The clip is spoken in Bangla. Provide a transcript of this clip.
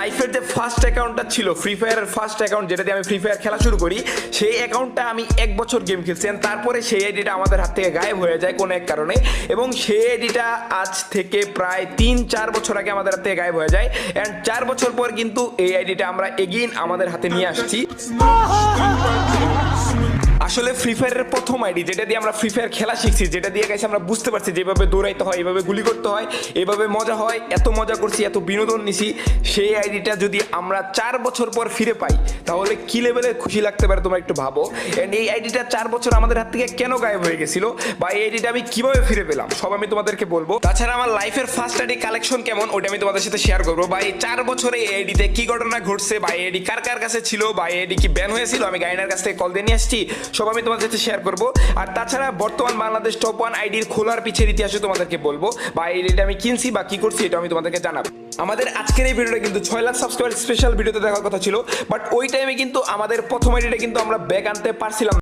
লাইফের যে ফার্স্ট অ্যাকাউন্টটা ছিল, ফ্রি ফায়ারের ফার্স্ট অ্যাকাউন্ট, যেটা দিয়ে আমি ফ্রি ফায়ার খেলা শুরু করি, সেই অ্যাকাউন্টটা আমি 1 বছর গেম খেলছি। তারপরে সেই আইডিটা আমাদের হাত থেকে গায়েব হয়ে যায় কোনো এক কারণে, এবং সেই আইডিটা আজ থেকে প্রায় 3-4 বছর আগে আমাদের হাত থেকে গায়েব হয়ে যায়। অ্যান্ড 4 বছর পর কিন্তু এই আইডিটা আমরা এগেইন আমাদের হাতে নিয়ে আসছি। আসলে ফ্রি ফায়ারের প্রথম আইডি, যেটা দিয়ে আমরা ফ্রি ফায়ার খেলা শিখছি, যেটা দিয়ে গেছে আমরা বুঝতে পারছি যেভাবে দৌড়াইতে হয়, এভাবে গুলি করতে হয়, এভাবে মজা হয়, এত মজা করছি, এত বিনোদন নিছি, সেই আইডিটা যদি আমরা 4 বছর পর ফিরে পাই তাহলে কি লেভেলের খুশি লাগতে পারে তোমরা একটু ভাবো। এন্ড এই আইডিটা 4 বছর আমাদের হাত থেকে কেন গায়েব হয়ে গেছিল, বা এই আইডিটা আমি কিভাবে ফিরে পেলাম, সব আমি তোমাদেরকে বলবো। তাছাড়া আমার লাইফের ফার্স্ট আইডি কালেকশন কেমন, ওটা আমি তোমাদের সাথে শেয়ার করবো। বা এই 4 বছরে এই আইডিতে কি ঘটনা ঘটছে, বা এই আইডি কার কার কাছে ছিল, বা এই আইডি কি ব্যান হয়েছিল, আমি গাইনার কাছ থেকে কল দিয়ে নিয়ে আসছি, সব আমি তোমাদের সাথে শেয়ার করবো। আর তাছাড়া বর্তমান বাংলাদেশ টপ 1 আইডির খোলার পিছের ইতিহাসে তোমাদেরকে বলবো, বা এই আইডিটা আমি কিনছি বা কি করছি এটা আমি তোমাদেরকে জানাবো। আমাদের আজকের এই ভিডিওটা কিন্তু 6 লাখ সাবস্ক্রাইবার স্পেশাল ভিডিওতে দেখার কথা ছিল, বাট ওই টাইমে কিন্তু আমাদের প্রথম আইডিটা কিন্তু আমরা ব্যাক আনতে পারছিলাম।